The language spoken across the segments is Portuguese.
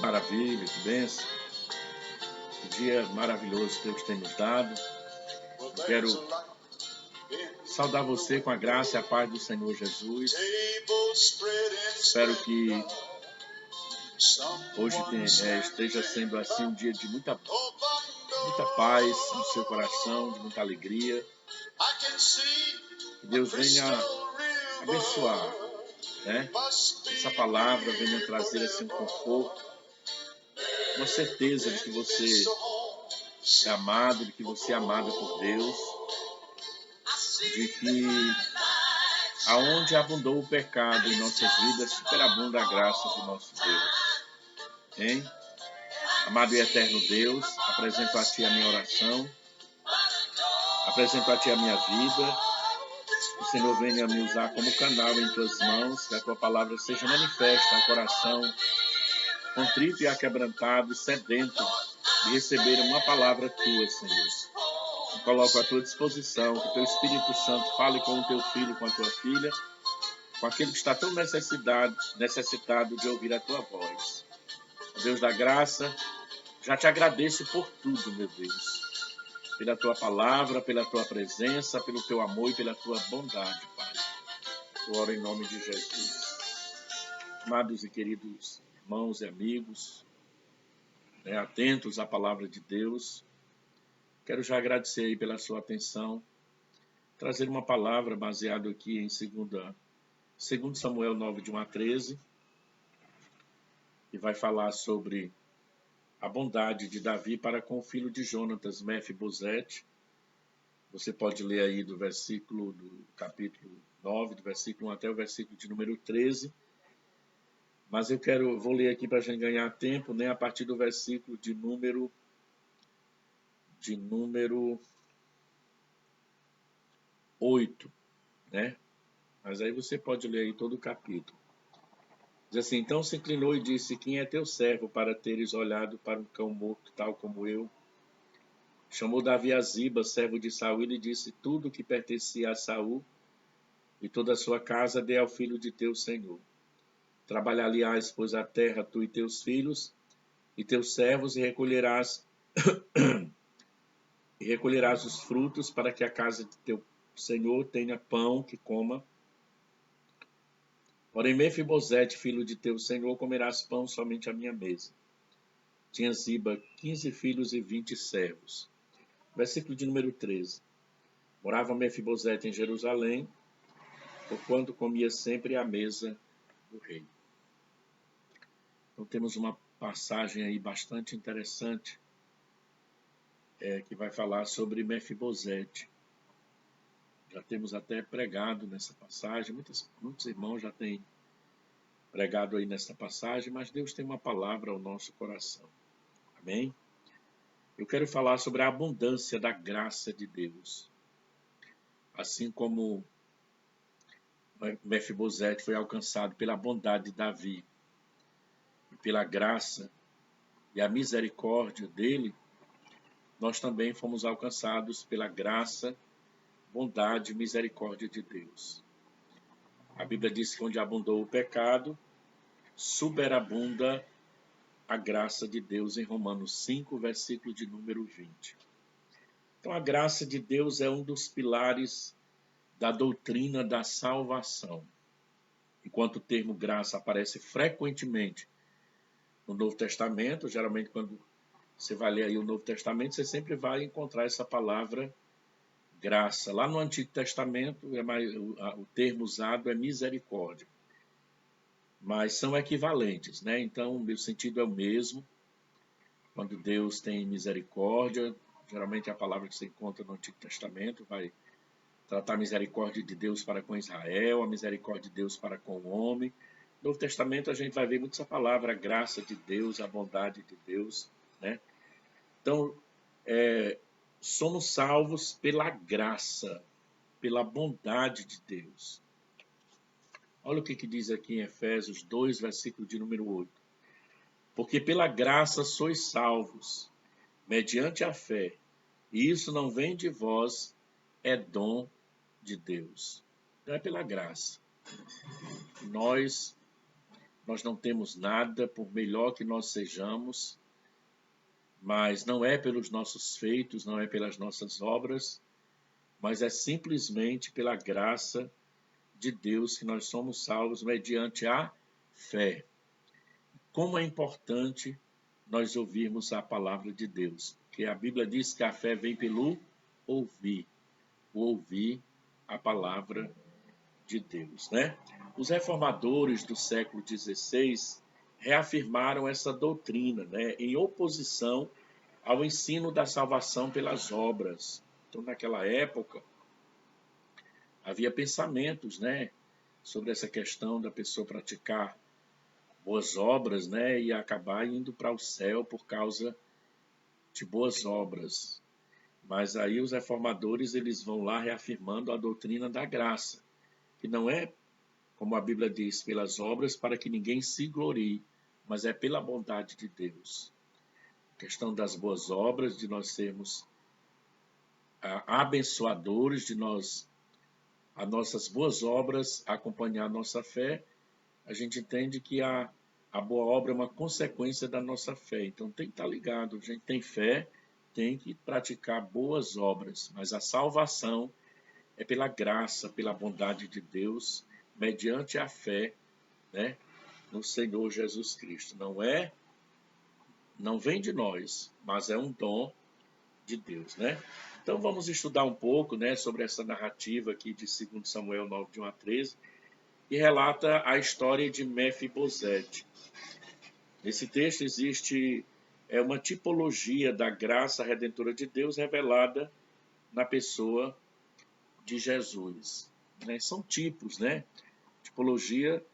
Maravilha, que bênção. Que dia maravilhoso que Deus tem nos dado. Eu quero saudar você com a graça e a paz do Senhor Jesus. Espero que hoje esteja sendo assim um dia de muita paz no seu coração, de muita alegria. Que Deus venha abençoar, né? Essa palavra venha trazer assim um conforto, uma certeza de que você é amado, de que você é amada por Deus, de que aonde abundou o pecado em nossas vidas, superabunda a graça do nosso Deus. Hein? Amado e eterno Deus, apresento a Ti a minha oração, apresento a Ti a minha vida. O Senhor venha me usar como canal em Tuas mãos, que a Tua palavra seja manifesta ao coração contrito e aquebrantado, sedento de receber uma palavra Tua, Senhor. Eu coloco à Tua disposição, que Teu Espírito Santo fale com o Teu filho, com a Tua filha, com aquele que está tão necessitado de ouvir a Tua voz. Deus da graça, já Te agradeço por tudo, meu Deus. Pela Tua palavra, pela Tua presença, pelo Teu amor e pela Tua bondade, Pai. Eu oro em nome de Jesus. Amados e queridos irmãos e amigos, atentos à palavra de Deus, quero já agradecer aí pela sua atenção, trazer uma palavra baseada aqui em 2 Samuel 9, de 1 a 13, que vai falar sobre a bondade de Davi para com o filho de Jonatas, Mefibosete. Você pode ler aí do capítulo 9, do versículo 1 até o versículo de número 13. Mas vou ler aqui para a gente ganhar tempo, né, a partir do versículo de número 8, né? Mas aí você pode ler aí todo o capítulo. Diz assim: então se inclinou e disse: quem é teu servo para teres olhado para um cão morto tal como eu? Chamou Davi a Ziba, servo de Saul, e lhe disse: tudo que pertencia a Saul e toda a sua casa dê ao filho de teu senhor. Trabalhar-lhe-ás, pois, a terra, tu e teus filhos e teus servos, e recolherás os frutos, para que a casa de teu senhor tenha pão que coma. Porém, Mefibosete, filho de teu senhor, comerás pão somente à minha mesa. Tinha Ziba 15 filhos e 20 servos. Versículo de número 13. Morava Mefibosete em Jerusalém, porquanto comia sempre à mesa do rei. Então temos uma passagem aí bastante interessante, que vai falar sobre Mefibosete. Já temos até pregado nessa passagem, muitos irmãos já têm pregado aí nessa passagem, mas Deus tem uma palavra ao nosso coração. Amém? Eu quero falar sobre a abundância da graça de Deus. Assim como Mefibosete foi alcançado pela bondade de Davi e pela graça e a misericórdia dele, nós também fomos alcançados pela graça, bondade e misericórdia de Deus. A Bíblia diz que onde abundou o pecado, superabunda a graça de Deus, em Romanos 5, versículo de número 20. Então, a graça de Deus é um dos pilares da doutrina da salvação. Enquanto o termo graça aparece frequentemente no Novo Testamento, geralmente quando você vai ler aí o Novo Testamento, você sempre vai encontrar essa palavra graça. Lá no Antigo Testamento, o termo usado é misericórdia. Mas são equivalentes, né? Então, o sentido é o mesmo. Quando Deus tem misericórdia, geralmente a palavra que você encontra no Antigo Testamento vai tratar a misericórdia de Deus para com Israel, a misericórdia de Deus para com o homem. No Novo Testamento a gente vai ver muito essa palavra, a graça de Deus, a bondade de Deus, né? Então, somos salvos pela graça, pela bondade de Deus. Olha o que diz aqui em Efésios 2, versículo de número 8. Porque pela graça sois salvos, mediante a fé, e isso não vem de vós, é dom de Deus. Então é pela graça. Nós nós não temos nada, por melhor que nós sejamos, mas não é pelos nossos feitos, não é pelas nossas obras, mas é simplesmente pela graça de Deus que nós somos salvos mediante a fé. Como é importante nós ouvirmos a palavra de Deus, porque a Bíblia diz que a fé vem pelo ouvir, ouvir a palavra de Deus, né? Os reformadores do século XVI reafirmaram essa doutrina, né, em oposição ao ensino da salvação pelas obras. Então, naquela época, havia pensamentos, né, sobre essa questão da pessoa praticar boas obras, né, e acabar indo para o céu por causa de boas obras. Mas aí os reformadores eles vão lá reafirmando a doutrina da graça, que não é, como a Bíblia diz, pelas obras para que ninguém se glorie, mas é pela bondade de Deus. A questão das boas obras, de nós sermos abençoadores, de nós, as nossas boas obras acompanhar a nossa fé, a gente entende que a boa obra é uma consequência da nossa fé. Então tem que estar ligado, a gente tem fé, tem que praticar boas obras, mas a salvação é pela graça, pela bondade de Deus, mediante a fé, né, no Senhor Jesus Cristo. Não vem de nós, mas é um dom de Deus, né? Então vamos estudar um pouco, né, sobre essa narrativa aqui de 2 Samuel 9, de 1 a 13, que relata a história de Mefibosete. Nesse texto existe uma tipologia da graça redentora de Deus revelada na pessoa de Jesus. Né? São tipos, né? Tipologia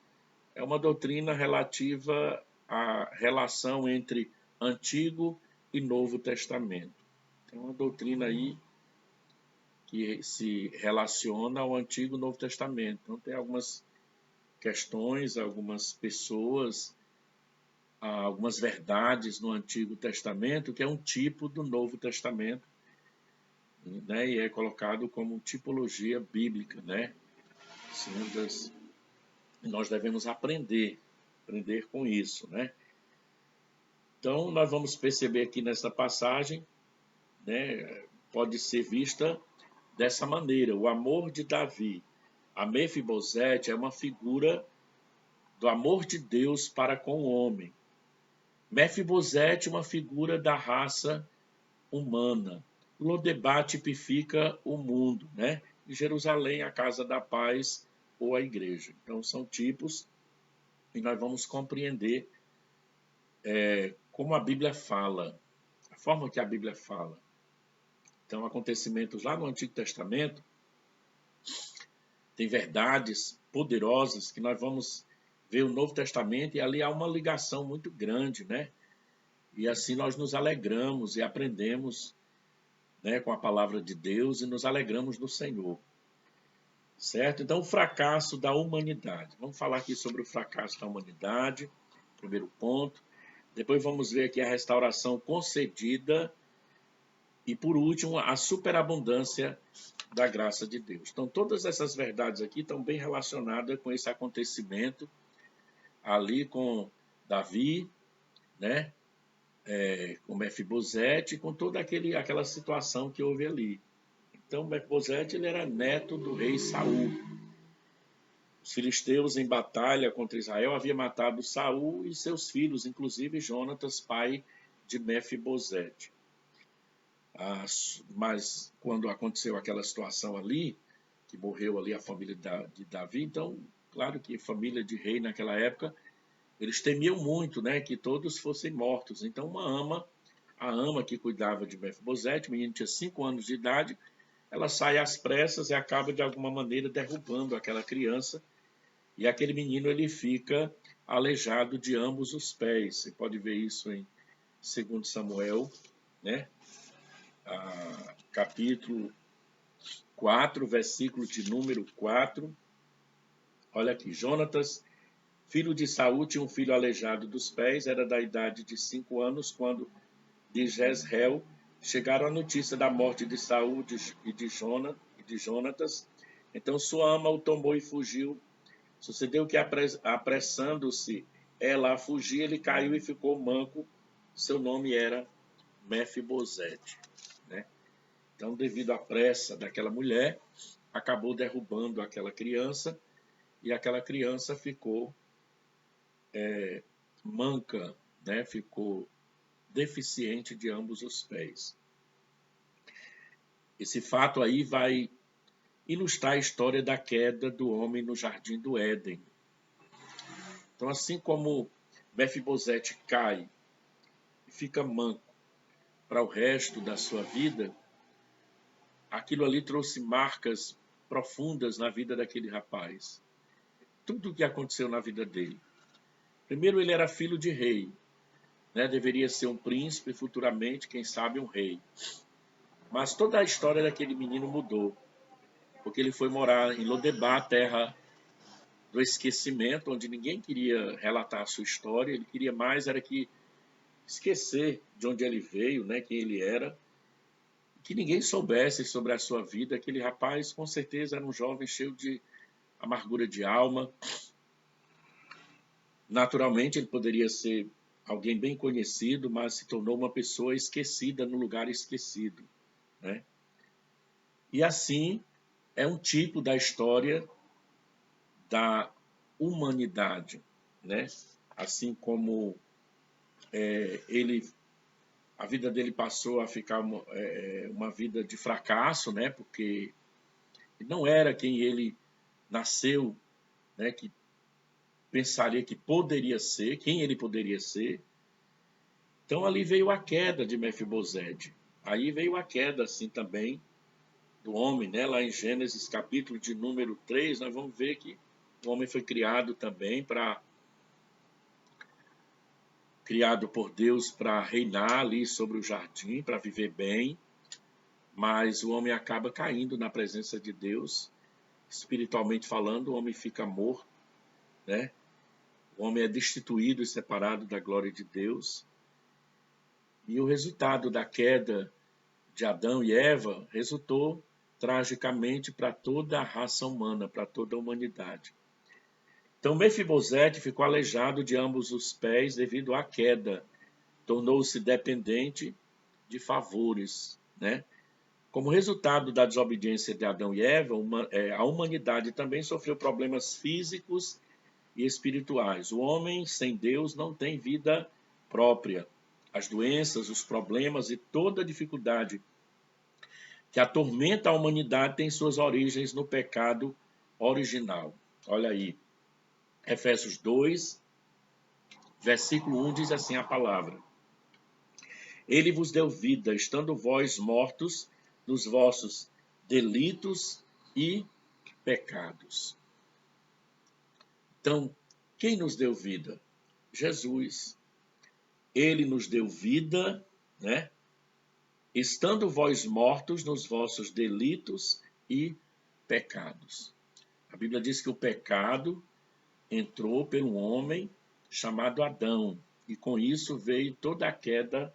é uma doutrina relativa à relação entre Antigo e Novo Testamento. É uma doutrina aí que se relaciona ao Antigo e Novo Testamento. Então tem algumas questões, algumas pessoas, algumas verdades no Antigo Testamento que é um tipo do Novo Testamento, né? E é colocado como tipologia bíblica, né? Nós devemos aprender com isso, né? Então nós vamos perceber aqui nessa passagem, né? Pode ser vista dessa maneira: o amor de Davi a Mefibosete é uma figura do amor de Deus para com o homem. Mefibosete é uma figura da raça humana. Lodebar tipifica o mundo, né? E Jerusalém, a casa da paz ou a igreja. Então são tipos e nós vamos compreender como a Bíblia fala, a forma que a Bíblia fala. Então, acontecimentos lá no Antigo Testamento tem verdades poderosas que nós vamos ver o Novo Testamento e ali há uma ligação muito grande, né? E assim nós nos alegramos e aprendemos, né, com a palavra de Deus e nos alegramos no Senhor. Certo? Então, o fracasso da humanidade. Vamos falar aqui sobre o fracasso da humanidade, primeiro ponto. Depois vamos ver aqui a restauração concedida e, por último, a superabundância da graça de Deus. Então, todas essas verdades aqui estão bem relacionadas com esse acontecimento ali com Davi, né? Com Mefibosete, com toda aquela situação que houve ali. Então, Mefibosete ele era neto do rei Saul. Os filisteus em batalha contra Israel haviam matado Saul e seus filhos, inclusive Jonatas, pai de Mefibosete. Mas quando aconteceu aquela situação ali, que morreu ali a família de Davi, então, claro que família de rei naquela época, eles temiam muito, né, que todos fossem mortos. Então a ama que cuidava de Mefibosete, o menino tinha 5 anos de idade, ela sai às pressas e acaba de alguma maneira derrubando aquela criança, e aquele menino ele fica aleijado de ambos os pés. Você pode ver isso em 2 Samuel, né? Capítulo 4, versículo de número 4. Olha aqui, Jonatas, filho de Saul, tinha um filho aleijado dos pés, era da idade de 5 anos, quando de Jezreel chegaram a notícia da morte de Saul e de Jonatas. Então sua ama o tomou e fugiu. Sucedeu que, apressando-se ela a fugir, ele caiu e ficou manco. Seu nome era Mefibosete, né? Então, devido à pressa daquela mulher, acabou derrubando aquela criança e aquela criança ficou manca, né? Ficou deficiente de ambos os pés. Esse fato aí vai ilustrar a história da queda do homem no jardim do Éden. Então, assim como Mefibosete cai e fica manco para o resto da sua vida, aquilo ali trouxe marcas profundas na vida daquele rapaz. Tudo o que aconteceu na vida dele. Primeiro, ele era filho de rei, né? Deveria ser um príncipe, futuramente, quem sabe, um rei. Mas toda a história daquele menino mudou, porque ele foi morar em Lodebar, terra do esquecimento, onde ninguém queria relatar a sua história. Ele queria mais era que esquecer de onde ele veio, né? Quem ele era, que ninguém soubesse sobre a sua vida. Aquele rapaz, com certeza, era um jovem cheio de amargura de alma. Naturalmente, ele poderia ser alguém bem conhecido, mas se tornou uma pessoa esquecida no lugar esquecido, né? E assim é um tipo da história da humanidade, né? Assim como a vida dele passou a ficar uma vida de fracasso, né? Porque não era quem ele nasceu, né? Que pensaria que poderia ser, quem ele poderia ser. Então ali veio a queda de Mefibosete. Aí veio a queda assim também do homem, né? Lá em Gênesis capítulo de número 3, nós vamos ver que o homem foi criado também criado por Deus para reinar ali sobre o jardim, para viver bem, mas o homem acaba caindo na presença de Deus, espiritualmente falando, o homem fica morto, né? O homem é destituído e separado da glória de Deus. E o resultado da queda de Adão e Eva resultou tragicamente para toda a raça humana, para toda a humanidade. Então Mefibosete ficou aleijado de ambos os pés devido à queda, tornou-se dependente de favores, né? Como resultado da desobediência de Adão e Eva, a humanidade também sofreu problemas físicos e espirituais. O homem sem Deus não tem vida própria. As doenças, os problemas e toda a dificuldade que atormenta a humanidade tem suas origens no pecado original. Olha aí, Efésios 2, versículo 1 diz assim a palavra: Ele vos deu vida, estando vós mortos nos vossos delitos e pecados. Então, quem nos deu vida? Jesus. Ele nos deu vida, né? Estando vós mortos nos vossos delitos e pecados. A Bíblia diz que o pecado entrou pelo homem chamado Adão, e com isso veio toda a queda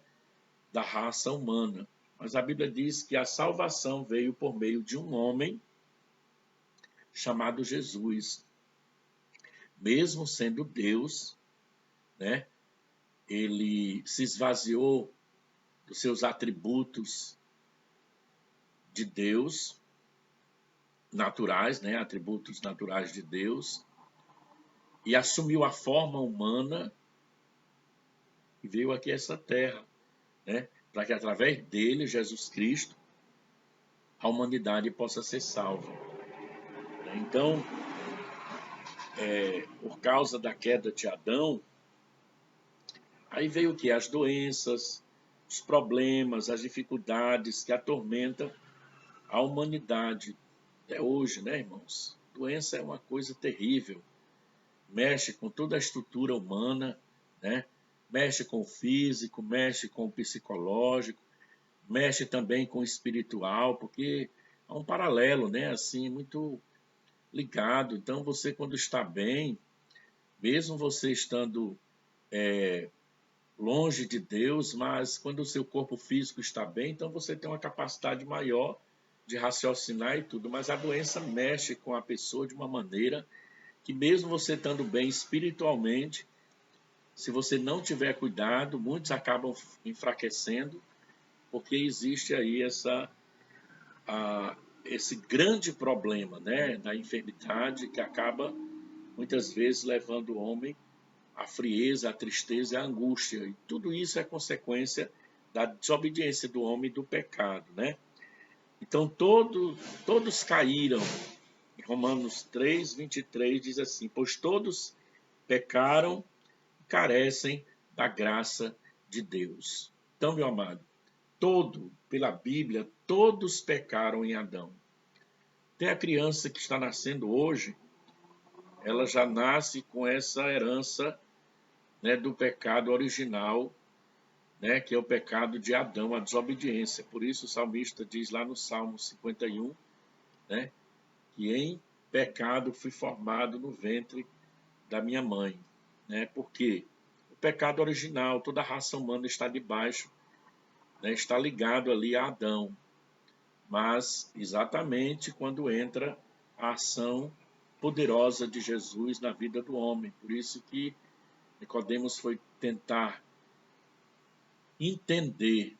da raça humana. Mas a Bíblia diz que a salvação veio por meio de um homem chamado Jesus. Mesmo sendo Deus, né? Ele se esvaziou dos seus atributos de Deus, naturais, né? Atributos naturais de Deus, e assumiu a forma humana e veio aqui a essa terra, né? Para que através dele, Jesus Cristo, a humanidade possa ser salva. Então, por causa da queda de Adão, aí veio o que? As doenças, os problemas, as dificuldades que atormentam a humanidade até hoje, né, irmãos? Doença é uma coisa terrível, mexe com toda a estrutura humana, né? Mexe com o físico, mexe com o psicológico, mexe também com o espiritual, porque há um paralelo, né? Assim, muito ligado. Então, você quando está bem, mesmo você estando longe de Deus, mas quando o seu corpo físico está bem, então você tem uma capacidade maior de raciocinar e tudo, mas a doença mexe com a pessoa de uma maneira que mesmo você estando bem espiritualmente, se você não tiver cuidado, muitos acabam enfraquecendo, porque existe aí esse grande problema, né, da enfermidade, que acaba muitas vezes levando o homem à frieza, à tristeza e à angústia. E tudo isso é consequência da desobediência do homem e do pecado, né? Então todos caíram. Em Romanos 3:23 diz assim: pois todos pecaram e carecem da graça de Deus. Então, meu amado, pela Bíblia, todos pecaram em Adão. Até a criança que está nascendo hoje, ela já nasce com essa herança, né, do pecado original, né, que é o pecado de Adão, a desobediência. Por isso o salmista diz lá no Salmo 51, né, que em pecado fui formado no ventre da minha mãe. Né, porque o pecado original, toda a raça humana está debaixo, né, está ligado ali a Adão. Mas exatamente quando entra a ação poderosa de Jesus na vida do homem. Por isso que Nicodemos foi tentar entender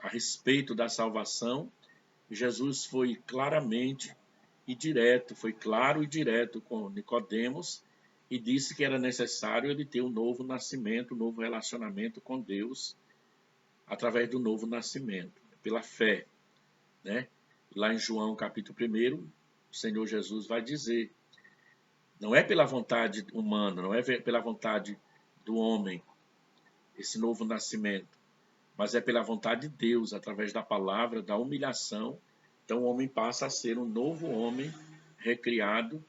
a respeito da salvação. Jesus foi claro e direto com Nicodemos e disse que era necessário ele ter um novo nascimento, um novo relacionamento com Deus através do novo nascimento, pela fé, né? Lá em João capítulo 1, o Senhor Jesus vai dizer: não é pela vontade humana, não é pela vontade do homem esse novo nascimento, mas é pela vontade de Deus, através da palavra, da humilhação. Então o homem passa a ser um novo homem, recriado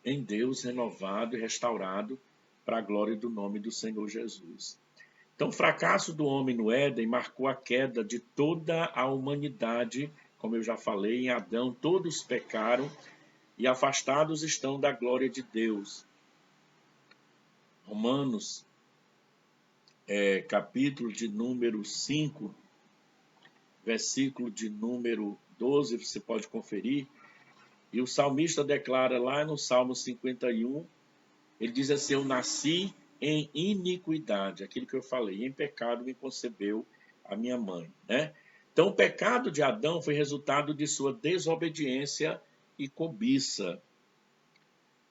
em Deus, renovado e restaurado para a glória do nome do Senhor Jesus. Então o fracasso do homem no Éden marcou a queda de toda a humanidade, como eu já falei, em Adão todos pecaram e afastados estão da glória de Deus. Romanos, capítulo de número 5, versículo de número 12, você pode conferir. E o salmista declara lá no Salmo 51, ele diz assim: eu nasci em iniquidade, aquilo que eu falei, em pecado me concebeu a minha mãe, né? Então o pecado de Adão foi resultado de sua desobediência e cobiça.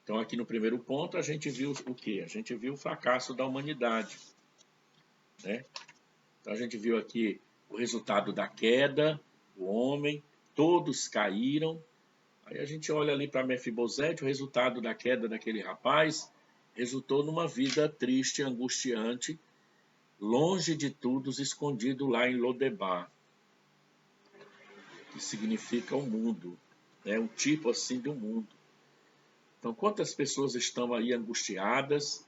Então aqui no primeiro ponto a gente viu o quê? A gente viu o fracasso da humanidade, né? Então a gente viu aqui o resultado da queda, o homem, todos caíram. Aí a gente olha ali para Mefibosete, o resultado da queda daquele rapaz resultou numa vida triste, angustiante, longe de todos, escondido lá em Lodebar, que significa o mundo, né? Um tipo assim do mundo. Então, quantas pessoas estão aí angustiadas,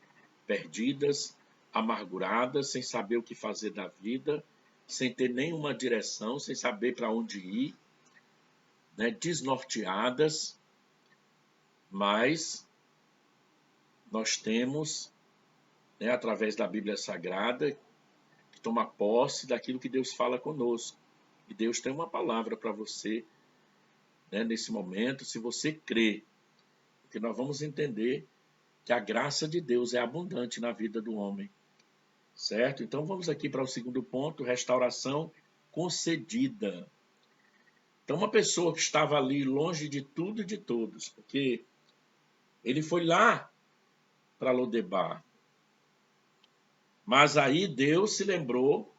perdidas, amarguradas, sem saber o que fazer da vida, sem ter nenhuma direção, sem saber para onde ir, né? Desnorteadas, mas nós temos, né, através da Bíblia Sagrada, que toma posse daquilo que Deus fala conosco. E Deus tem uma palavra para você, né, nesse momento, se você crê. Porque nós vamos entender que a graça de Deus é abundante na vida do homem. Certo? Então vamos aqui para o segundo ponto, restauração concedida. Então uma pessoa que estava ali longe de tudo e de todos, porque ele foi lá para Lodebar, mas aí Deus se lembrou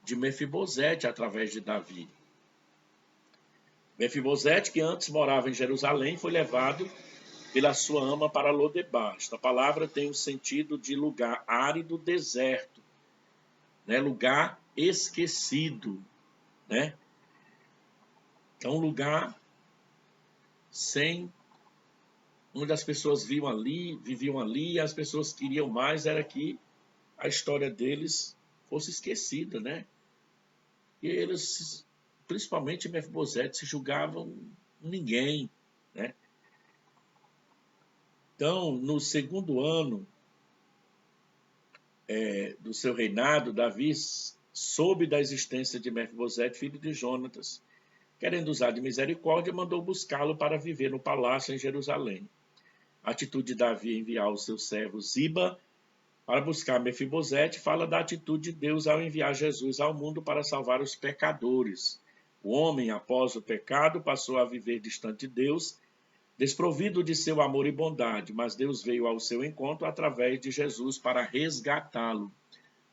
de Mefibosete através de Davi. Mefibosete, que antes morava em Jerusalém, foi levado pela sua ama para Lodebar. Esta palavra tem o sentido de lugar árido, deserto, né? Lugar esquecido, né? Então, um lugar sem, onde as pessoas viviam ali, e as pessoas queriam mais era que a história deles fosse esquecida, né? E eles, principalmente Mefibosete, se julgavam ninguém, né? Então, no segundo ano do seu reinado, Davi soube da existência de Mefibosete, filho de Jonatas. Querendo usar de misericórdia, mandou buscá-lo para viver no palácio em Jerusalém. A atitude de Davi em enviar o seu servo Ziba Para buscar Mefibosete, fala da atitude de Deus ao enviar Jesus ao mundo para salvar os pecadores. O homem, após o pecado, passou a viver distante de Deus, desprovido de seu amor e bondade, mas Deus veio ao seu encontro através de Jesus para resgatá-lo.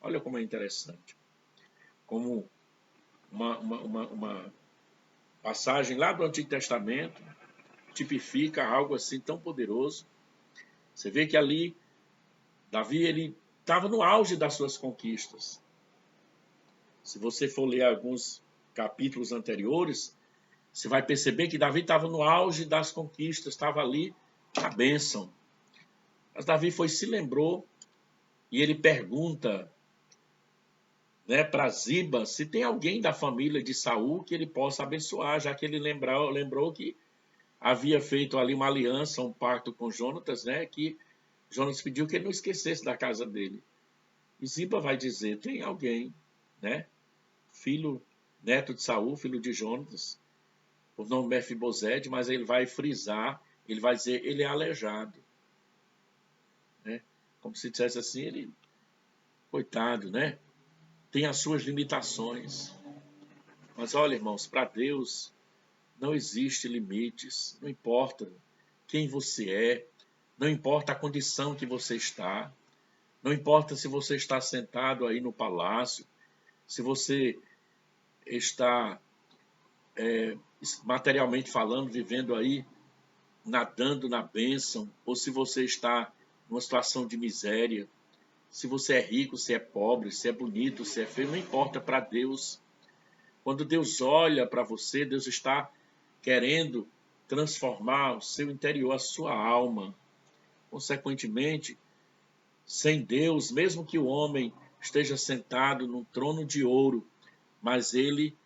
Olha como é interessante. Como uma passagem lá do Antigo Testamento tipifica algo assim tão poderoso. Você vê que ali Davi ele estava no auge das suas conquistas. Se você for ler alguns capítulos anteriores, você vai perceber que Davi estava no auge das conquistas, estava ali na bênção. Mas Davi se lembrou e ele pergunta, né, para Ziba se tem alguém da família de Saul que ele possa abençoar, já que ele lembrou que havia feito ali uma aliança, um pacto com Jonatas, né, que Jonatas pediu que ele não esquecesse da casa dele. E Ziba vai dizer, tem alguém, né, neto de Saul, filho de Jonatas, o nome Mefibosete, mas ele vai frisar, ele vai dizer, ele é aleijado. Né? Como se dissesse assim, ele, coitado, né? Tem as suas limitações. Mas olha, irmãos, para Deus não existe limites, não importa quem você é, não importa a condição que você está, não importa se você está sentado aí no palácio, se você está materialmente falando, vivendo aí, nadando na bênção, ou se você está numa situação de miséria, se você é rico, se é pobre, se é bonito, se é feio, não importa para Deus. Quando Deus olha para você, Deus está querendo transformar o seu interior, a sua alma. Consequentemente, sem Deus, mesmo que o homem esteja sentado num trono de ouro, mas ele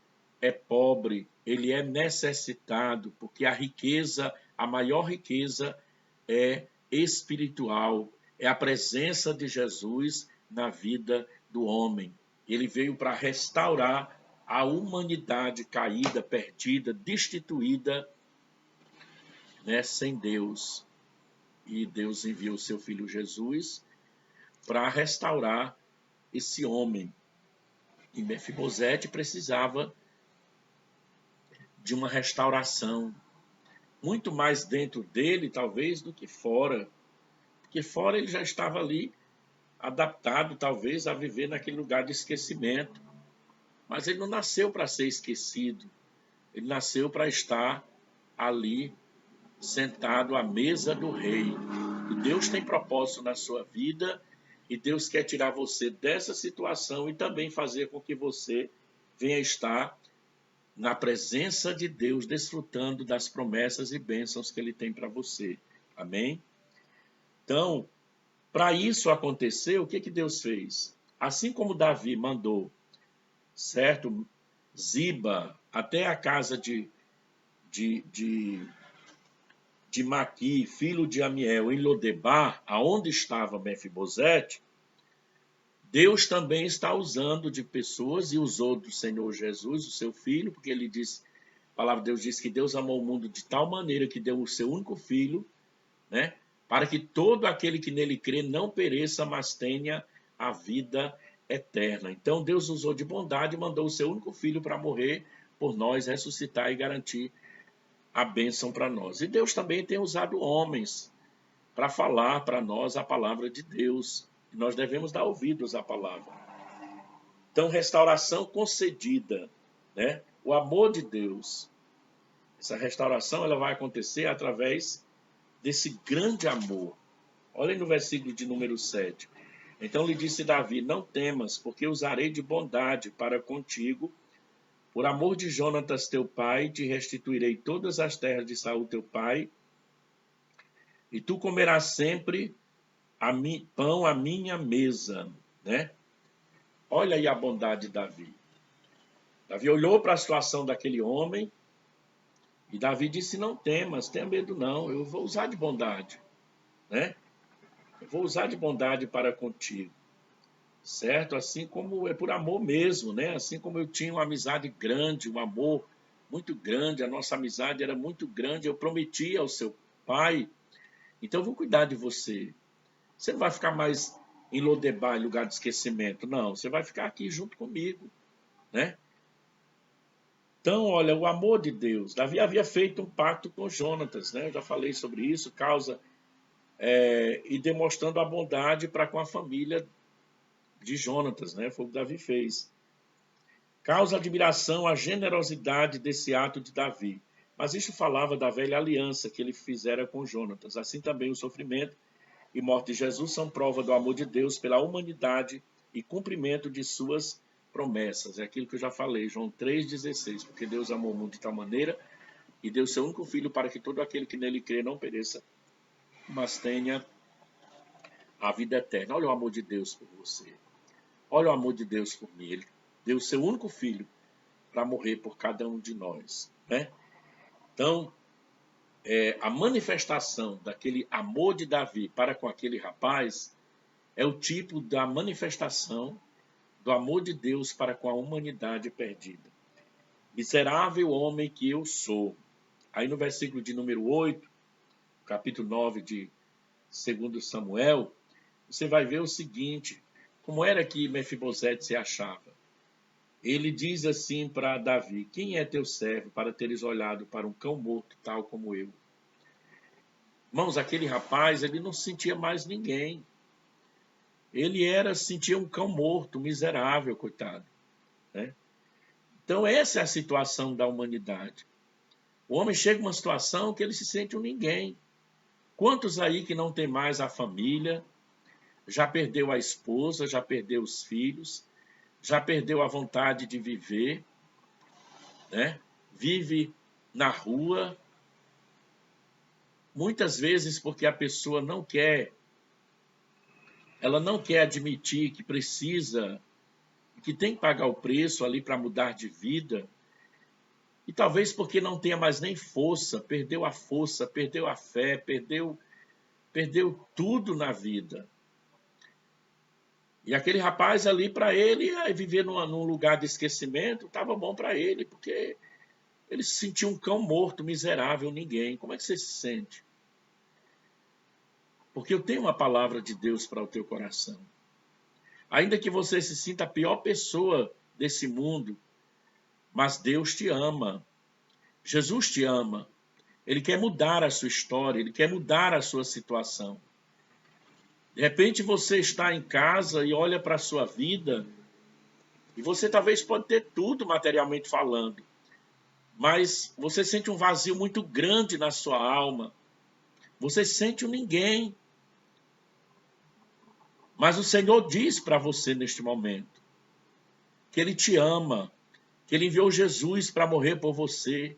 é pobre, ele é necessitado, porque a riqueza, a maior riqueza é espiritual, é a presença de Jesus na vida do homem. Ele veio para restaurar a humanidade caída, perdida, destituída, né, sem Deus. E Deus enviou o seu filho Jesus para restaurar esse homem. E Mefibosete precisava de uma restauração, muito mais dentro dele, talvez, do que fora. Porque fora ele já estava ali adaptado, talvez, a viver naquele lugar de esquecimento. Mas ele não nasceu para ser esquecido. Ele nasceu para estar ali, sentado à mesa do rei. E Deus tem propósito na sua vida, e Deus quer tirar você dessa situação e também fazer com que você venha estar na presença de Deus, desfrutando das promessas e bênçãos que Ele tem para você. Amém? Então, para isso acontecer, o que Deus fez? Assim como Davi mandou, certo, Ziba até a casa de Maqui, filho de Amiel, em Lodebar, aonde estava Mefibosete, Deus também está usando de pessoas, e usou do Senhor Jesus, o seu filho, porque ele diz, a palavra de Deus diz que Deus amou o mundo de tal maneira que deu o seu único filho, né, para que todo aquele que nele crê não pereça, mas tenha a vida eterna. Então Deus usou de bondade e mandou o seu único filho para morrer por nós, ressuscitar e garantir a bênção para nós. E Deus também tem usado homens para falar para nós a palavra de Deus. E nós devemos dar ouvidos à palavra. Então, restauração concedida, né? O amor de Deus. Essa restauração ela vai acontecer através desse grande amor. Olhem no versículo de número 7. Então lhe disse Davi, não temas, porque usarei de bondade para contigo. Por amor de Jonatas teu pai, te restituirei todas as terras de Saul teu pai, e tu comerás sempre pão à minha mesa, né? Olha aí a bondade de Davi. Davi olhou para a situação daquele homem e Davi disse, não temas, tenha medo não, eu vou usar de bondade, né? Eu vou usar de bondade para contigo, certo? Assim como é por amor mesmo, né? Assim como eu tinha uma amizade grande, um amor muito grande, a nossa amizade era muito grande, eu prometi ao seu pai, então eu vou cuidar de você. Você não vai ficar mais em Lodebar, em lugar de esquecimento. Não, você vai ficar aqui junto comigo, né? Então, olha, o amor de Deus. Davi havia feito um pacto com Jonatas, né? Eu já falei sobre isso, e demonstrando a bondade para com a família de Jonatas, né? Foi o que Davi fez. Causa admiração a generosidade desse ato de Davi. Mas isso falava da velha aliança que ele fizera com Jonatas. Assim também o sofrimento e morte de Jesus são prova do amor de Deus pela humanidade e cumprimento de suas promessas. É aquilo que eu já falei, João 3,16. Porque Deus amou o mundo de tal maneira e deu seu único filho para que todo aquele que nele crê não pereça, mas tenha a vida eterna. Olha o amor de Deus por você. Olha o amor de Deus por mim. Ele deu seu único filho para morrer por cada um de nós, né? Então, a manifestação daquele amor de Davi para com aquele rapaz é o tipo da manifestação do amor de Deus para com a humanidade perdida. Miserável homem que eu sou. Aí no versículo de número 8, capítulo 9 de 2 Samuel, você vai ver o seguinte, como era que Mefibosete se achava. Ele diz assim para Davi: quem é teu servo para teres olhado para um cão morto tal como eu? Irmãos, aquele rapaz, ele não sentia mais ninguém. Ele sentia um cão morto, miserável, coitado, né? Então essa é a situação da humanidade. O homem chega a uma situação que ele se sente um ninguém. Quantos aí que não tem mais a família, já perdeu a esposa, já perdeu os filhos, já perdeu a vontade de viver, né? Vive na rua, muitas vezes porque a pessoa ela não quer admitir que precisa, que tem que pagar o preço ali para mudar de vida, e talvez porque não tenha mais nem força, perdeu a fé, perdeu tudo na vida. E aquele rapaz ali, para ele, viver num lugar de esquecimento, estava bom para ele, porque ele se sentia um cão morto, miserável, ninguém. Como é que você se sente? Porque eu tenho uma palavra de Deus para o teu coração. Ainda que você se sinta a pior pessoa desse mundo, mas Deus te ama. Jesus te ama. Ele quer mudar a sua história, ele quer mudar a sua situação. De repente você está em casa e olha para a sua vida, e você talvez pode ter tudo materialmente falando, mas você sente um vazio muito grande na sua alma. Você sente um ninguém. Mas o Senhor diz para você neste momento que Ele te ama, que Ele enviou Jesus para morrer por você,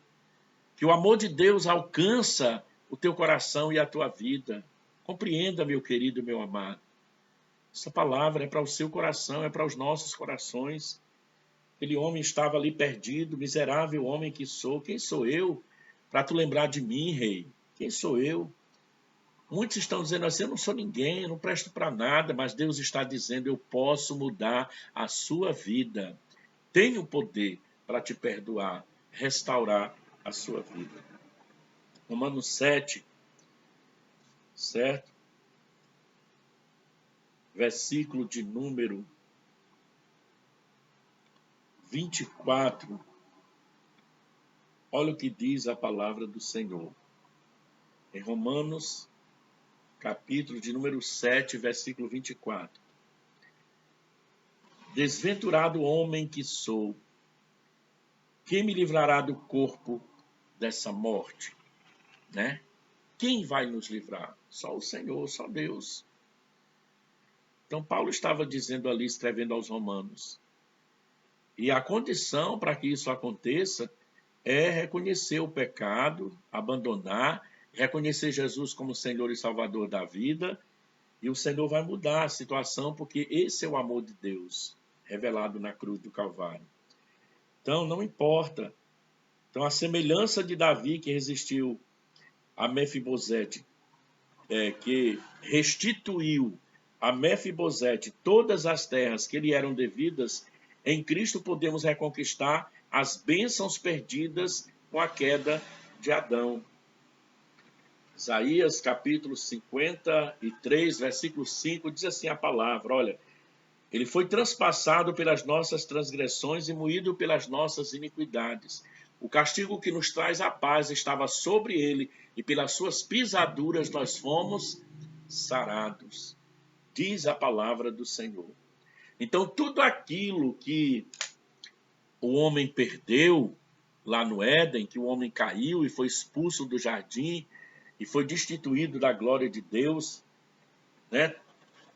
que o amor de Deus alcança o teu coração e a tua vida. Compreenda, meu querido, meu amado. Essa palavra é para o seu coração, é para os nossos corações. Aquele homem estava ali perdido, miserável homem que sou. Quem sou eu para tu lembrar de mim, rei? Quem sou eu? Muitos estão dizendo assim, eu não sou ninguém, eu não presto para nada, mas Deus está dizendo, eu posso mudar a sua vida. Tenho poder para te perdoar, restaurar a sua vida. Romanos 7, certo? Versículo de número 24. Olha o que diz a palavra do Senhor. Em Romanos, capítulo de número 7, versículo 24. Desventurado homem que sou, quem me livrará do corpo dessa morte? Né? Quem vai nos livrar? Só o Senhor, só Deus. Então Paulo estava dizendo ali, escrevendo aos Romanos. E a condição para que isso aconteça é reconhecer o pecado, abandonar, reconhecer Jesus como Senhor e Salvador da vida, e o Senhor vai mudar a situação, porque esse é o amor de Deus, revelado na cruz do Calvário. Então, não importa. Então, a semelhança de Davi, que resistiu a Mefibosete, que restituiu a Mefibosete todas as terras que lhe eram devidas, em Cristo podemos reconquistar as bênçãos perdidas com a queda de Adão. Isaías capítulo 53, versículo 5, diz assim a palavra, olha, ele foi transpassado pelas nossas transgressões e moído pelas nossas iniquidades. O castigo que nos traz a paz estava sobre ele, e pelas suas pisaduras nós fomos sarados. Diz a palavra do Senhor. Então, tudo aquilo que o homem perdeu lá no Éden, que o homem caiu e foi expulso do jardim e foi destituído da glória de Deus, né?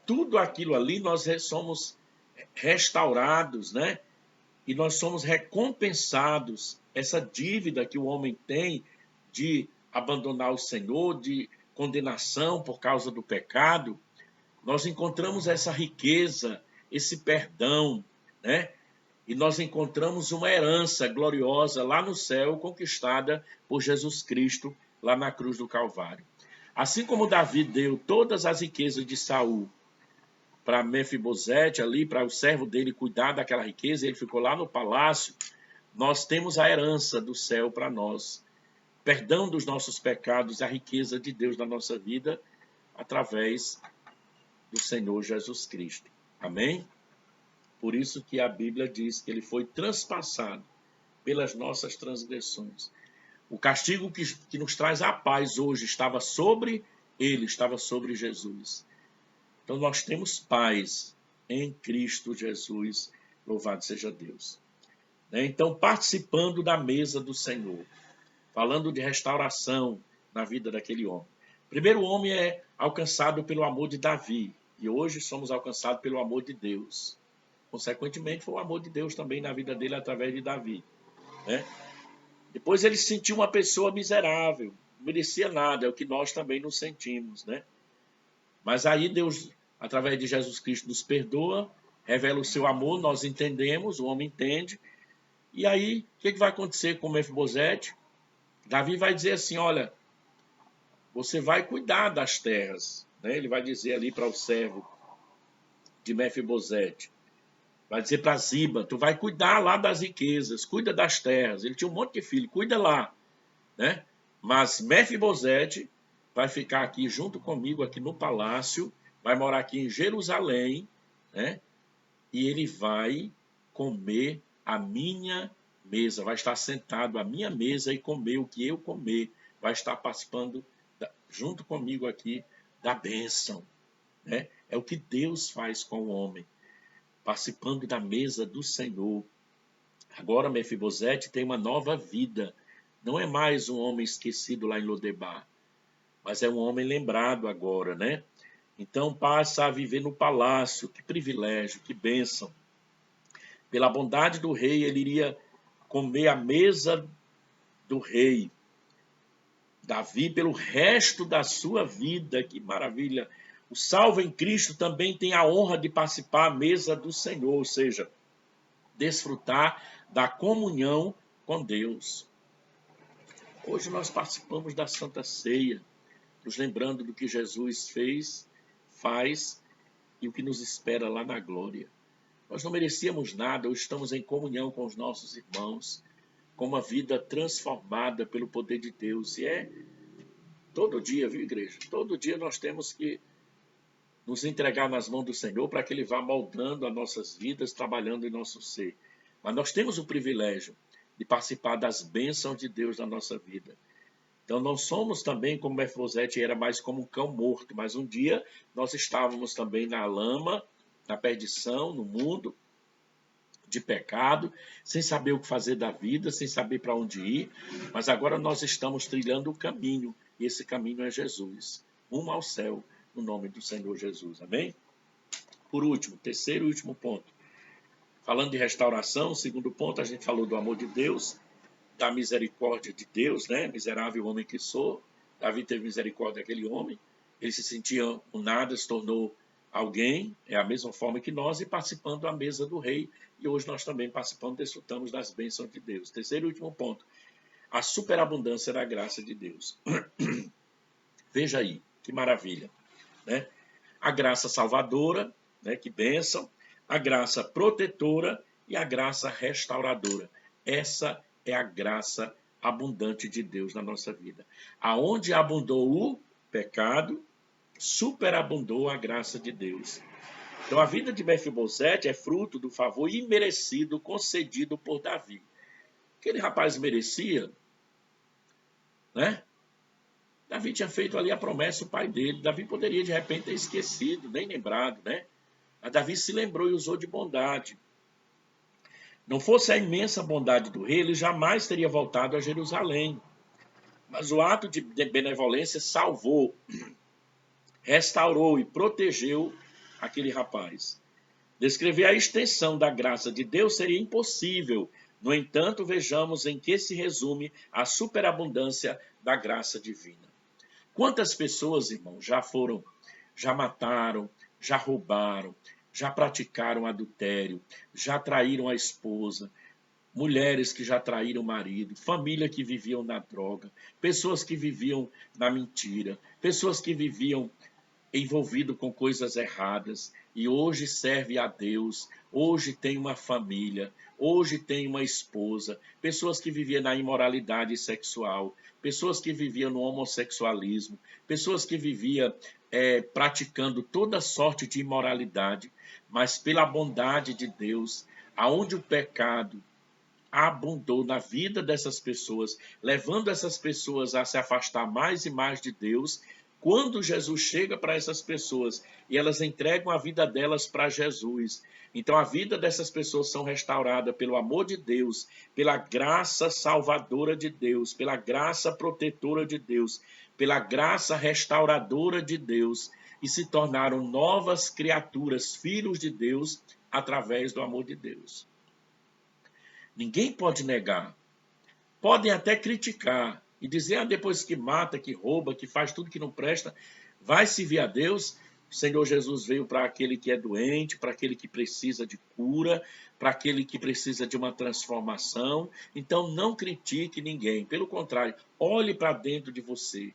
Tudo aquilo ali nós somos restaurados, né? E nós somos recompensados. Essa dívida que o homem tem de abandonar o Senhor, de condenação por causa do pecado, nós encontramos essa riqueza, esse perdão, né? E nós encontramos uma herança gloriosa lá no céu, conquistada por Jesus Cristo, lá na cruz do Calvário. Assim como Davi deu todas as riquezas de Saul para Mefibosete ali, para o servo dele cuidar daquela riqueza, ele ficou lá no palácio, nós temos a herança do céu para nós. Perdão dos nossos pecados, a riqueza de Deus na nossa vida, através do Senhor Jesus Cristo. Amém? Por isso que a Bíblia diz que ele foi transpassado pelas nossas transgressões. O castigo que nos traz a paz hoje estava sobre ele, estava sobre Jesus. Então nós temos paz em Cristo Jesus, louvado seja Deus. Então, participando da mesa do Senhor, falando de restauração na vida daquele homem. Primeiro, o homem é alcançado pelo amor de Davi, e hoje somos alcançados pelo amor de Deus. Consequentemente, foi o amor de Deus também na vida dele através de Davi, né? Depois ele se sentiu uma pessoa miserável, não merecia nada, é o que nós também nos sentimos, né? Mas aí Deus, através de Jesus Cristo, nos perdoa, revela o seu amor, nós entendemos, o homem entende. E aí, o que vai acontecer com Mefibosete? Davi vai dizer assim, olha, você vai cuidar das terras, né? Ele vai dizer ali para o servo de Mefibosete, vai dizer para Ziba, tu vai cuidar lá das riquezas, cuida das terras. Ele tinha um monte de filho, cuida lá, né? Mas Mefibosete vai ficar aqui junto comigo, aqui no palácio, vai morar aqui em Jerusalém, né? E ele vai comer a minha mesa, vai estar sentado à minha mesa e comer o que eu comer, vai estar participando junto comigo aqui da bênção, né? É o que Deus faz com o homem, participando da mesa do Senhor. Agora Mefibosete tem uma nova vida, não é mais um homem esquecido lá em Lodebar, mas é um homem lembrado agora, né? Então passa a viver no palácio, que privilégio, que bênção. Pela bondade do rei, ele iria comer a mesa do rei. Davi, pelo resto da sua vida, que maravilha. O salvo em Cristo também tem a honra de participar à mesa do Senhor, ou seja, desfrutar da comunhão com Deus. Hoje nós participamos da Santa Ceia, nos lembrando do que Jesus fez, faz e o que nos espera lá na glória. Nós não merecíamos nada, hoje estamos em comunhão com os nossos irmãos, com uma vida transformada pelo poder de Deus. E é todo dia, viu, igreja? Todo dia nós temos que nos entregar nas mãos do Senhor para que Ele vá moldando as nossas vidas, trabalhando em nosso ser. Mas nós temos o privilégio de participar das bênçãos de Deus na nossa vida. Então não somos também como Mefibosete, era mais como um cão morto, mas um dia nós estávamos também na lama, na perdição, no mundo de pecado, sem saber o que fazer da vida, sem saber para onde ir, mas agora nós estamos trilhando o caminho, e esse caminho é Jesus, rumo ao céu, no nome do Senhor Jesus, amém? Por último, terceiro e último ponto, falando de restauração, segundo ponto, a gente falou do amor de Deus, da misericórdia de Deus, né? Miserável homem que sou, Davi teve misericórdia daquele homem, ele se sentia um nada, se tornou alguém, é a mesma forma que nós, e participando da mesa do rei, e hoje nós também participamos, desfrutamos das bênçãos de Deus. Terceiro e último ponto, a superabundância da graça de Deus. Veja aí, que maravilha, né? A graça salvadora, né? Que bênção, a graça protetora e a graça restauradora. Essa é a graça abundante de Deus na nossa vida. Aonde abundou o pecado, superabundou a graça de Deus. Então a vida de Mefibosete é fruto do favor imerecido concedido por Davi. Aquele rapaz merecia, né? Davi tinha feito ali a promessa ao pai dele. Davi poderia de repente ter esquecido, nem lembrado, né? Mas Davi se lembrou e usou de bondade. Não fosse a imensa bondade do rei, ele jamais teria voltado a Jerusalém. Mas o ato de benevolência salvou, restaurou e protegeu aquele rapaz. Descrever a extensão da graça de Deus seria impossível. No entanto, vejamos em que se resume a superabundância da graça divina. Quantas pessoas, irmãos, já mataram, já roubaram, já praticaram adultério, já traíram a esposa, mulheres que já traíram o marido, família que viviam na droga, pessoas que viviam na mentira, pessoas que viviam envolvido com coisas erradas e hoje serve a Deus, hoje tem uma família, hoje tem uma esposa, pessoas que viviam na imoralidade sexual, pessoas que viviam no homossexualismo, pessoas que viviam praticando toda sorte de imoralidade, mas pela bondade de Deus, aonde o pecado abundou na vida dessas pessoas, levando essas pessoas a se afastar mais e mais de Deus. Quando Jesus chega para essas pessoas e elas entregam a vida delas para Jesus, então a vida dessas pessoas são restauradas pelo amor de Deus, pela graça salvadora de Deus, pela graça protetora de Deus, pela graça restauradora de Deus, e se tornaram novas criaturas, filhos de Deus, através do amor de Deus. Ninguém pode negar. Podem até criticar e dizer, depois que mata, que rouba, que faz tudo que não presta, vai servir a Deus. O Senhor Jesus veio para aquele que é doente, para aquele que precisa de cura, para aquele que precisa de uma transformação. Então não critique ninguém. Pelo contrário, olhe para dentro de você.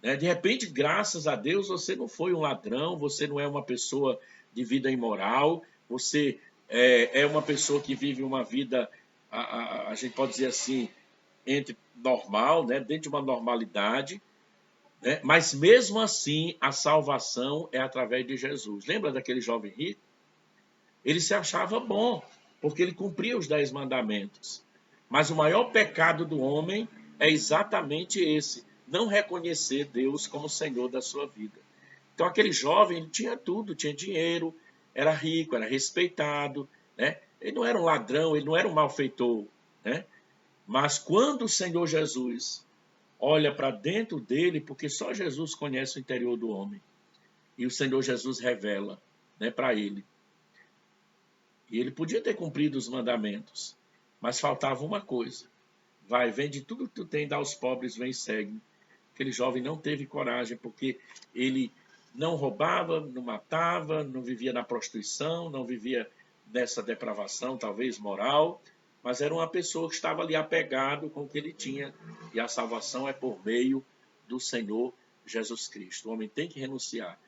De repente, graças a Deus, você não foi um ladrão, você não é uma pessoa de vida imoral, você é uma pessoa que vive uma vida, a gente pode dizer assim, entre normal, dentro de uma normalidade, mas mesmo assim a salvação é através de Jesus. Lembra daquele jovem rico? Ele se achava bom, porque ele cumpria os 10 mandamentos. Mas o maior pecado do homem é exatamente esse, não reconhecer Deus como Senhor da sua vida. Então aquele jovem ele tinha tudo, tinha dinheiro, era rico, era respeitado, Ele não era um ladrão, ele não era um malfeitor, Mas quando o Senhor Jesus olha para dentro dele, porque só Jesus conhece o interior do homem, e o Senhor Jesus revela, para ele. E ele podia ter cumprido os mandamentos, mas faltava uma coisa. Vai, vende tudo que tu tem, dá aos pobres, vem e segue. Aquele jovem não teve coragem, porque ele não roubava, não matava, não vivia na prostituição, não vivia nessa depravação, talvez moral, mas era uma pessoa que estava ali apegado com o que ele tinha, e a salvação é por meio do Senhor Jesus Cristo. O homem tem que renunciar.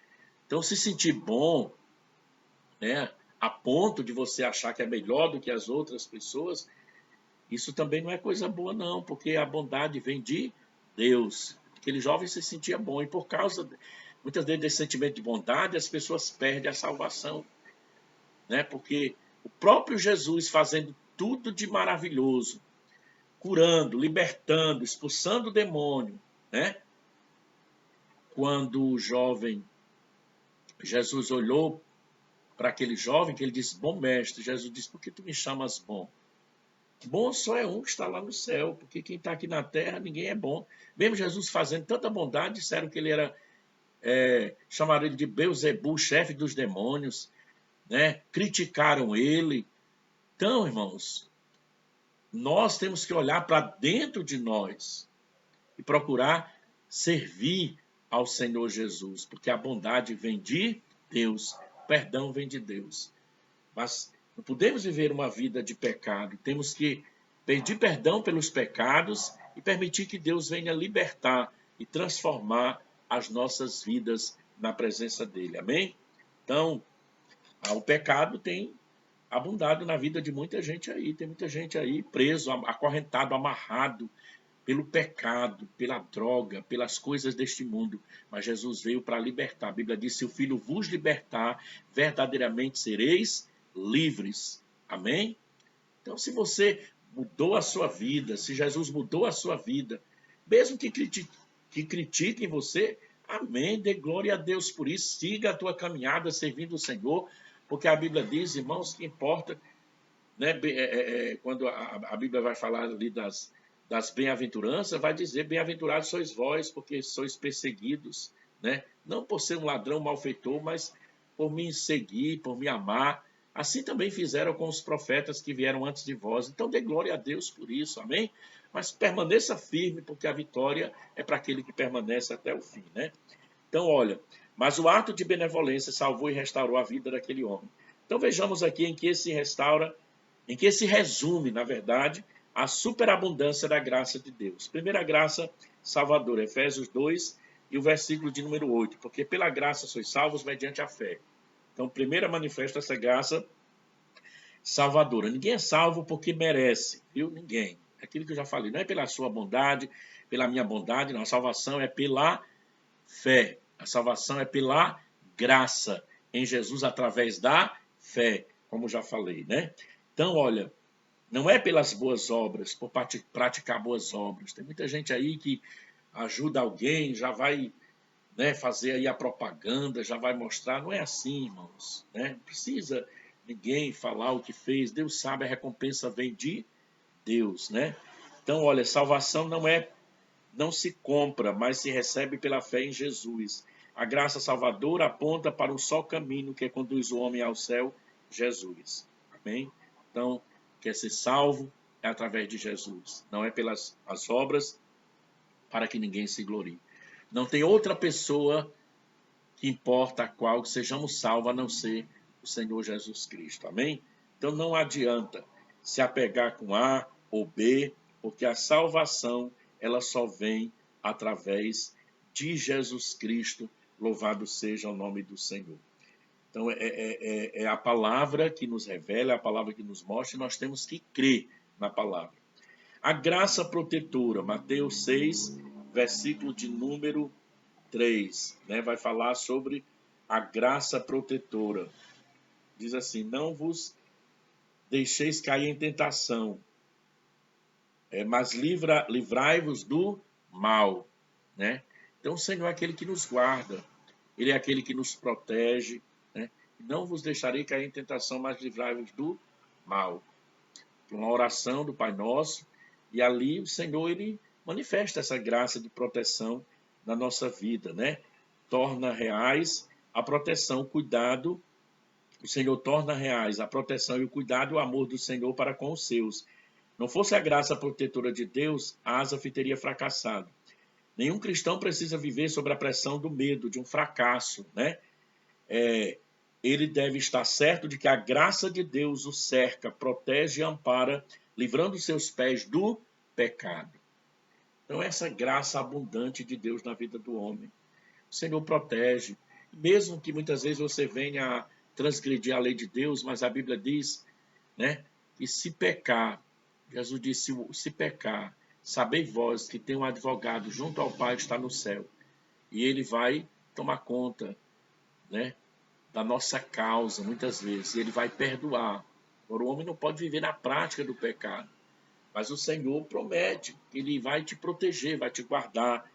Então, se sentir bom, a ponto de você achar que é melhor do que as outras pessoas, isso também não é coisa boa, não, porque a bondade vem de Deus. Aquele jovem se sentia bom, e por causa, muitas vezes, desse sentimento de bondade, as pessoas perdem a salvação. Porque o próprio Jesus fazendo tudo de maravilhoso, curando, libertando, expulsando o demônio, Quando o jovem, Jesus olhou para aquele jovem, que ele disse, bom mestre, Jesus disse, por que tu me chamas bom? Bom só é um que está lá no céu, porque quem está aqui na terra, ninguém é bom. Mesmo Jesus fazendo tanta bondade, disseram que ele era, chamaram ele de Beelzebul, chefe dos demônios, criticaram ele. Então, irmãos, nós temos que olhar para dentro de nós e procurar servir ao Senhor Jesus, porque a bondade vem de Deus, o perdão vem de Deus. Mas não podemos viver uma vida de pecado, temos que pedir perdão pelos pecados e permitir que Deus venha libertar e transformar as nossas vidas na presença dele, amém? Então, o pecado tem abundado na vida de muita gente aí. Tem muita gente aí preso, acorrentado, amarrado pelo pecado, pela droga, pelas coisas deste mundo. Mas Jesus veio para libertar. A Bíblia diz: se o Filho vos libertar, verdadeiramente sereis livres. Amém? Então, se você mudou a sua vida, se Jesus mudou a sua vida, mesmo que critiquem você, amém, dê glória a Deus por isso, siga a tua caminhada servindo o Senhor, porque a Bíblia diz, irmãos, que importa, né, quando a Bíblia vai falar ali das bem-aventuranças, vai dizer: bem-aventurados sois vós, porque sois perseguidos, né? Não por ser um ladrão malfeitor, mas por me seguir, por me amar. Assim também fizeram com os profetas que vieram antes de vós. Então dê glória a Deus por isso, amém? Mas permaneça firme, porque a vitória é para aquele que permanece até o fim, né? Então, olha, mas o ato de benevolência salvou e restaurou a vida daquele homem. Então vejamos aqui em que se resume, na verdade, a superabundância da graça de Deus. Primeira graça salvadora, Efésios 2 e o versículo de número 8, porque pela graça sois salvos mediante a fé. Então, primeiro manifesta essa graça salvadora. Ninguém é salvo porque merece, viu? Ninguém. Aquilo que eu já falei, não é pela sua bondade, pela minha bondade, não. A salvação é pela fé. A salvação é pela graça em Jesus através da fé, como já falei, né? Então, olha, não é pelas boas obras, por praticar boas obras. Tem muita gente aí que ajuda alguém, já vai, né, fazer aí a propaganda, já vai mostrar. Não é assim, irmãos, né? Não precisa ninguém falar o que fez. Deus sabe, a recompensa vem de Deus, né? Então, olha, salvação não se compra, mas se recebe pela fé em Jesus. A graça salvadora aponta para um só caminho que conduz o homem ao céu, Jesus. Amém? Então, quer ser salvo é através de Jesus. Não é pelas as obras, para que ninguém se glorie. Não tem outra pessoa que importa a qual sejamos salvos a não ser o Senhor Jesus Cristo. Amém? Então não adianta se apegar com A ou B, porque a salvação ela só vem através de Jesus Cristo. Louvado seja o nome do Senhor. Então é a palavra que nos revela, é a palavra que nos mostra, e nós temos que crer na palavra. A graça protetora, Mateus 6, versículo de número 3, né, vai falar sobre a graça protetora. Diz assim: não vos deixeis cair em tentação, mas livrai-vos do mal, né? Então o Senhor é aquele que nos guarda, Ele é aquele que nos protege, né? Não vos deixarei cair em tentação, mas livrai-vos do mal. Uma oração do Pai Nosso, e ali o Senhor ele manifesta essa graça de proteção na nossa vida, né? Torna reais a proteção, o cuidado. O Senhor torna reais a proteção e o cuidado e o amor do Senhor para com os seus. Não fosse a graça protetora de Deus, Asaf teria fracassado. Nenhum cristão precisa viver sob a pressão do medo, de um fracasso, né? Ele deve estar certo de que a graça de Deus o cerca, protege e ampara, livrando seus pés do pecado. Então, essa graça abundante de Deus na vida do homem. O Senhor protege, mesmo que muitas vezes você venha a transgredir a lei de Deus, mas a Bíblia diz, né, que se pecar, Jesus disse: se pecar, sabei vós que tem um advogado junto ao Pai que está no céu, e ele vai tomar conta, né, da nossa causa, muitas vezes, e ele vai perdoar. Agora, o homem não pode viver na prática do pecado, mas o Senhor promete que ele vai te proteger, vai te guardar.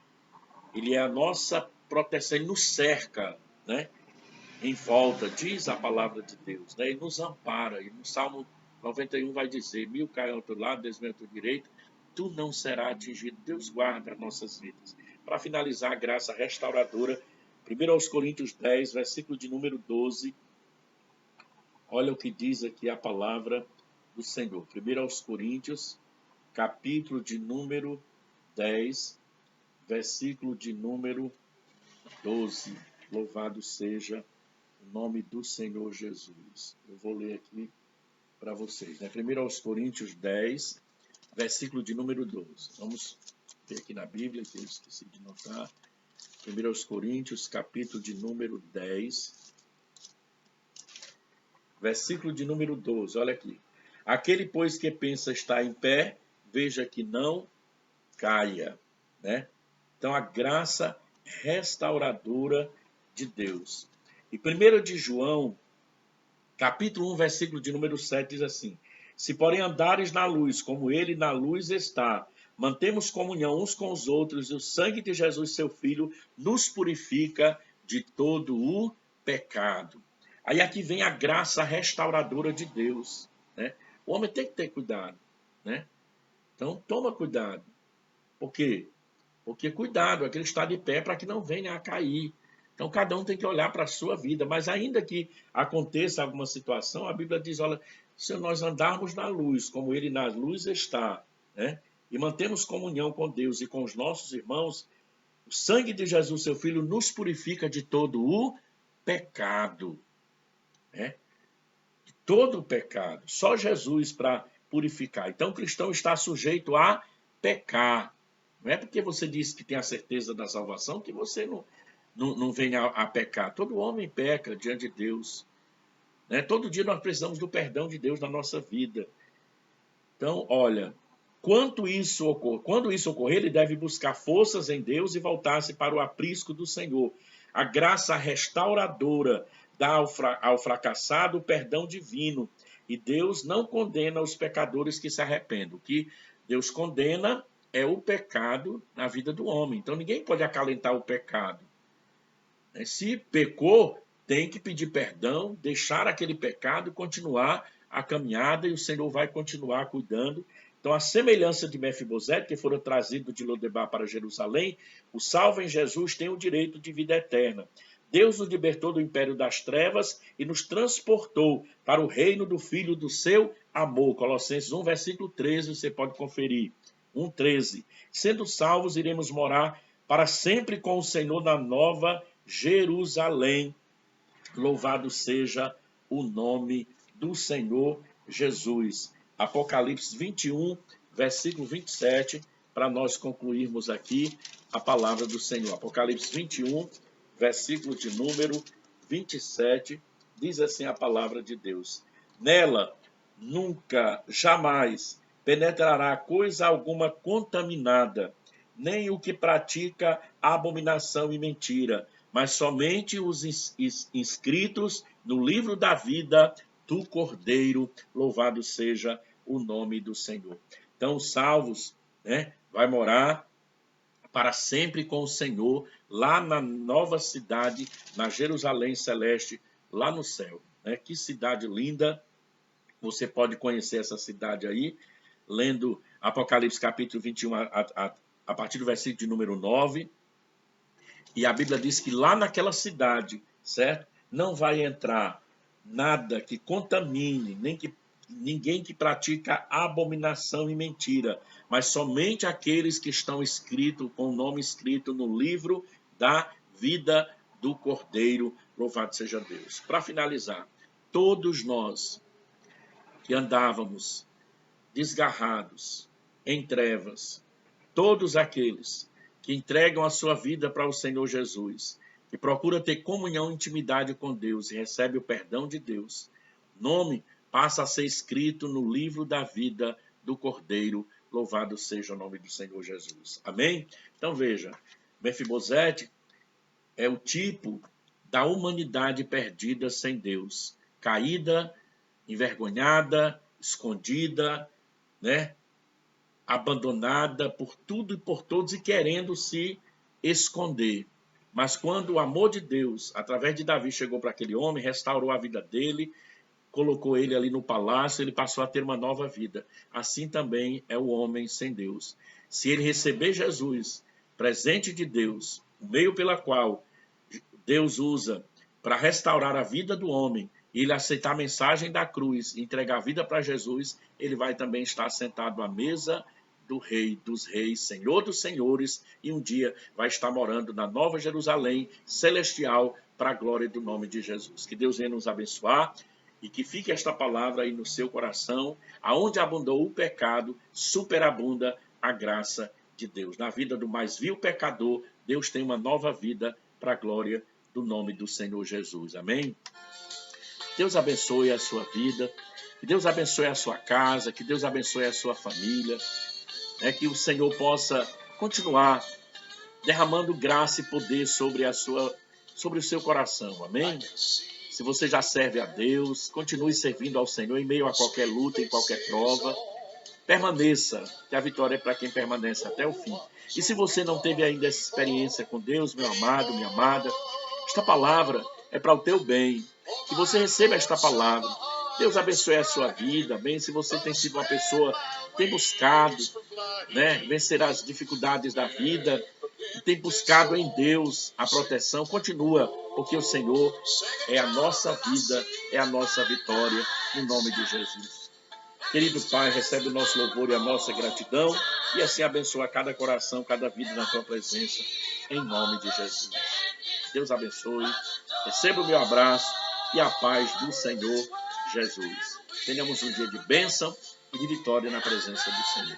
Ele é a nossa proteção, ele nos cerca, né, em volta, diz a palavra de Deus, né, ele nos ampara. E no Salmo 91 vai dizer: 1000 caem ao teu lado, 10.000 ao teu direito, tu não serás atingido. Deus guarda as nossas vidas. Para finalizar, a graça restauradora, 1 Coríntios 10, versículo de número 12, olha o que diz aqui a palavra do Senhor. 1 Coríntios, capítulo de número 10, versículo de número 12. Louvado seja o nome do Senhor Jesus. Eu vou ler aqui para vocês, né? 1 Coríntios 10, versículo de número 12. Vamos ver aqui na Bíblia, que eu esqueci de notar. 1 Coríntios, capítulo de número 10, versículo de número 12, olha aqui. Aquele, pois, que pensa estar em pé, veja que não caia, né? Então, a graça restauradora de Deus. E 1 de João, capítulo 1, versículo de número 7, diz assim: se, porém, andares na luz, como ele na luz está, mantemos comunhão uns com os outros, e o sangue de Jesus, seu Filho, nos purifica de todo o pecado. Aí aqui vem a graça restauradora de Deus, né? O homem tem que ter cuidado, né? Então, toma cuidado. Por quê? Porque cuidado, aquele está de pé para que não venha a cair. Então, cada um tem que olhar para a sua vida. Mas ainda que aconteça alguma situação, a Bíblia diz, olha, se nós andarmos na luz, como ele na luz está, né? E mantemos comunhão com Deus e com os nossos irmãos, o sangue de Jesus, seu Filho, nos purifica de todo o pecado, né? De todo o pecado. Só Jesus para purificar. Então, o cristão está sujeito a pecar. Não é porque você diz que tem a certeza da salvação que você não venha a pecar. Todo homem peca diante de Deus, né? Todo dia nós precisamos do perdão de Deus na nossa vida. Então, olha, quando isso ocorrer, ele deve buscar forças em Deus e voltar-se para o aprisco do Senhor. A graça restauradora dá ao fracassado o perdão divino. E Deus não condena os pecadores que se arrependem. O que Deus condena é o pecado na vida do homem. Então, ninguém pode acalentar o pecado. Se pecou, tem que pedir perdão, deixar aquele pecado e continuar a caminhada, e o Senhor vai continuar cuidando. Então, a semelhança de Mefibosete, que foram trazidos de Lodebar para Jerusalém, o salvo em Jesus tem o direito de vida eterna. Deus nos libertou do império das trevas e nos transportou para o reino do Filho do seu amor. Colossenses 1, versículo 13, você pode conferir. 1,13. Sendo salvos, iremos morar para sempre com o Senhor na nova Jerusalém. Louvado seja o nome do Senhor Jesus. Apocalipse 21, versículo 27, para nós concluirmos aqui a palavra do Senhor. Apocalipse 21, versículo de número 27, diz assim a palavra de Deus: nela nunca, jamais penetrará coisa alguma contaminada, nem o que pratica abominação e mentira, mas somente os inscritos no livro da vida do Cordeiro. Louvado seja o nome do Senhor. Então, os salvos, né, vai morar para sempre com o Senhor, lá na nova cidade, na Jerusalém Celeste, lá no céu. Né? Que cidade linda! Você pode conhecer essa cidade aí, lendo Apocalipse capítulo 21, a partir do versículo de número 9. E a Bíblia diz que lá naquela cidade, certo? Não vai entrar nada que contamine, nem que ninguém que pratica abominação e mentira, mas somente aqueles que estão escritos, com o nome escrito no livro da vida do Cordeiro. Louvado seja Deus. Para finalizar, todos nós que andávamos desgarrados, em trevas, todos aqueles que entregam a sua vida para o Senhor Jesus, que procura ter comunhão e intimidade com Deus e recebe o perdão de Deus, nome passa a ser escrito no livro da vida do Cordeiro. Louvado seja o nome do Senhor Jesus. Amém? Então veja, Mefibosete é o tipo da humanidade perdida sem Deus, caída, envergonhada, escondida, né? Abandonada por tudo e por todos e querendo se esconder. Mas quando o amor de Deus, através de Davi, chegou para aquele homem, restaurou a vida dele, colocou ele ali no palácio, ele passou a ter uma nova vida. Assim também é o homem sem Deus. Se ele receber Jesus, presente de Deus, o meio pela qual Deus usa para restaurar a vida do homem, e ele aceitar a mensagem da cruz e entregar a vida para Jesus, ele vai também estar sentado à mesa do Rei dos Reis, Senhor dos Senhores, e um dia vai estar morando na Nova Jerusalém celestial para a glória do nome de Jesus. Que Deus venha nos abençoar e que fique esta palavra aí no seu coração. Aonde abundou o pecado, superabunda a graça de Deus. Na vida do mais vil pecador, Deus tem uma nova vida para a glória do nome do Senhor Jesus. Amém? Deus abençoe a sua vida, que Deus abençoe a sua casa, que Deus abençoe a sua família, que o Senhor possa continuar derramando graça e poder sobre o seu coração, amém? Se você já serve a Deus, continue servindo ao Senhor em meio a qualquer luta, em qualquer prova. Permaneça, que a vitória é para quem permanece até o fim. E se você não teve ainda essa experiência com Deus, meu amado, minha amada, esta palavra é para o teu bem. Que você receba esta palavra. Deus abençoe a sua vida, bem, se você tem sido uma pessoa que tem buscado, vencer as dificuldades da vida, que tem buscado em Deus a proteção, continua, porque o Senhor é a nossa vida, é a nossa vitória, no nome de Jesus. Querido Pai, recebe o nosso louvor e a nossa gratidão, e assim abençoa cada coração, cada vida na tua presença, em nome de Jesus. Deus abençoe, receba o meu abraço e a paz do Senhor Jesus. Tenhamos um dia de bênção e de vitória na presença do Senhor.